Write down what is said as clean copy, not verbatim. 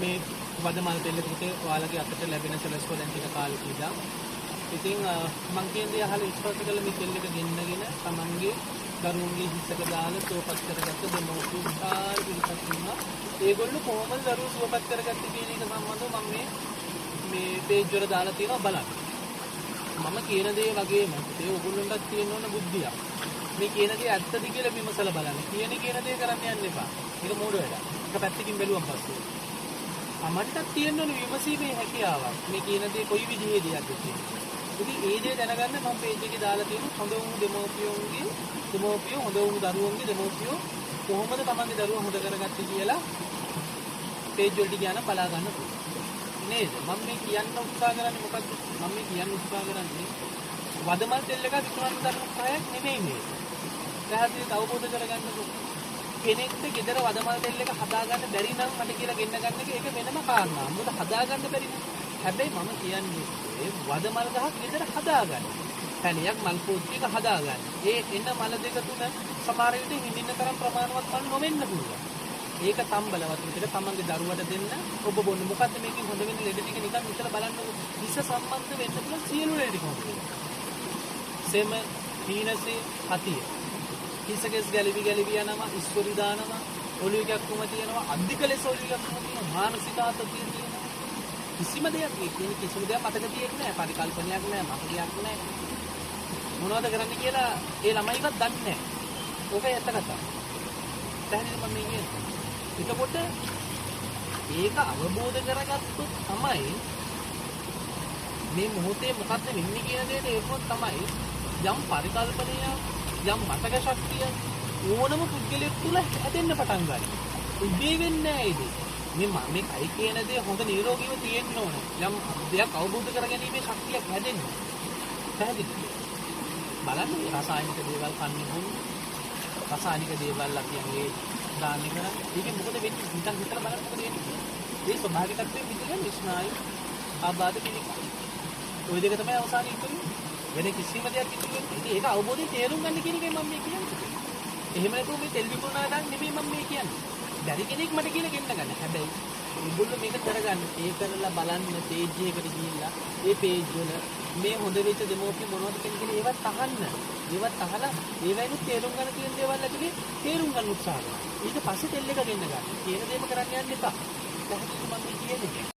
මේ වදමල් තෙල්ලකට ඔයාලගේ අතට ලැබෙන සලස්කොලෙන් ටික කාලෙක ඉඳන් ඉතින් මං කියන්නේ අහලා විශ්වාස කළ මේ තෙල් එක ගෙන්නගෙන තමන්ගේ දරුවන්ගේ හිතක දාලා සුවපත් කරගත්ත දෙමව්පියෝ විශාල පිරිසක් ඉන්නවා. ඒගොල්ලෝ කොහොමද දරුවෝ සුවපත් කරගත්තේ කියන එක සම්බන්ධව මම මේ පේජ් වල දාලා තියෙනවා බලන්න. මම කියන දේ වගේම ඒ ඔයගොල්ලන්ටත් තියෙන්න ඕන බුද්ධියක්. මේ කියන දේ ඇත්තද කියලා විමසලා බලන්න. කියන දේ කරන්න යන්න එපා. ඒක මෝඩ වැඩක්. එක පැත්තකින් බැලුවම පස්සේ. අමටත් තියෙන්න ඕන විමසීමේ හැකියාවක්. මේ කියන දේ කොයි විදිහේ දෙයක්ද කියන්නේ. ඉතින් ඒ දේ දැනගන්න මම පේජ් එකේ දාලා තියෙන හොඳ වුණු දෙමෝපියෝ හොඳ වුණු දරුවන්ගේ දෙමෝපියෝ කොහොමද තමන්ගේ දරුවා හොඳ කරගත්තේ කියලා පේජ් වලට ගියාම බලා ගන්න පුළුවන් නේද? මම මේ කියන්න උත්සාහ කරන්නේ මොකද්ද? මම මේ කියන්න උත්සාහ කරන්නේ වදමල් තෙල් එක විකුණන දරුවෝ ප්‍රයක් නෙමෙයි මේ. පැහැදිලිව අවබෝධ කරගන්නකො. කෙනෙක්ට ගෙදර වදමල් තෙල් එක හදාගන්න බැරි නම් මට කියලා ගෙන්න ගන්න එක ඒක වෙනම කාරණා. මොකද හදාගන්න බැරි නේ. හැබැයි මම කියන්නේ ඒ වදමල් ගහක් ගෙදර හදාගන්න. පැණියක් මල් පෝච්චියක හදාගන්න. ඒ එන මල දෙක තුන සමහර විට හිඳින්න තරම් ප්‍රමාණවත් මල් නොවෙන්න පුළුවන්. ඒක තම්බලවත් විතර තමන්ගේ දරුවට දෙන්න ඔබ බොන්න. මොකද්ද මේකෙන් හොඳ වෙන ලෙඩ ටික නිකන් හිතලා බලන්නකො. විස සම්බන්ධ වෙන්න පුළුවන් සියලු ලෙඩ ටික හොඳ වෙනවා. සෙම පීනසේ හතිය. හිසකස් ගැලිවි යනවා, ඉස්කොරි දානවා, ඔළුව එකක් කොම තියෙනවා, අධික ලෙස ඔළුව එකක් කොම තියෙනවා, මානසික ආතතිය තියෙනවා. කිසිම දෙයක් කිසිම දෙයක් මතක තියෙන්නේ නැහැ. පරිකල්පනයක් නැහැ, මතකයක් නැහැ. මොනවද කරන්න කියලා ඒ ළමයිවත් දන්නේ නැහැ. ඕක ඇත්ත කතාව. දැන් මම කියන්නේ. එතකොට ඒක අවබෝධ කරගත්තොත් තමයි මේ මොහොතේ මොකද්ද වෙන්නේ කියන දේ තේරුනොත් තමයි යම් පරිකල්පනයක් යම් මතක ශක්තිය ඕනම පුද්ගලයෙක් තුළ හැදෙන්න පටන් ගන්නවා. උදේ වෙන්නේ නැහැ ඒක. මේ කයි කියන දේ හොඳ නිරෝගීව තියෙන්න ඕන. යම් දෙයක් අවබෝධ කරගැනීමේ ශක්තියක් හැදෙන්න. පැහැදිලිද? බලන්න රසායනික දේවල් කන්නේ මොන රසායනික දේවල් අපි යන්නේ දාන්නේ කරන්නේ. ඒකෙන් මොකද වෙන්නේ? නිකන් හිතලා බලන්න මොකද වෙන්නේ? මේ ස්වභාවික තත්ත්වයේ පිටින් ස්නායු ආබාධ පිළිකා. ওই දෙක තමයි අවසානයේ ඉතුරුනේ. වෙන කිසිම දෙයක් ඉතුරු වෙන්නේ නැහැ. ඒක අවබෝධයෙන් තේරුම් ගන්න කියන එකයි මම මේ කියන්නේ. එහෙම නැතුව මේ තෙල් විකුණනා ගන්න නෙමෙයි මම මේ කියන්නේ. බැරි කෙනෙක් මට කියලා ගෙන්න ගන්න. හැබැයි ඒගොල්ලෝ මේක කරගන්න. ඒ කරලා බලන්න පේජ් එකකට ගිහිල්ලා ඒ පේජ් වල මේ හොඳ වෙච්ච දෙමෝපිය මොනවද කියන්නේ ඒවත් අහන්න. ඒවත් අහලා ඒවයින් තේරුම් ගන්න තියෙන දේවල් ඇතුලේ තේරුම් ගන්න උත්සාහ කරනවා. ඊට පස්සේ තෙල් එක ගෙන්න ගන්න. කියන දේම කරන්න යන්න එපා. පැහැදිලිද මම කියන්නේ?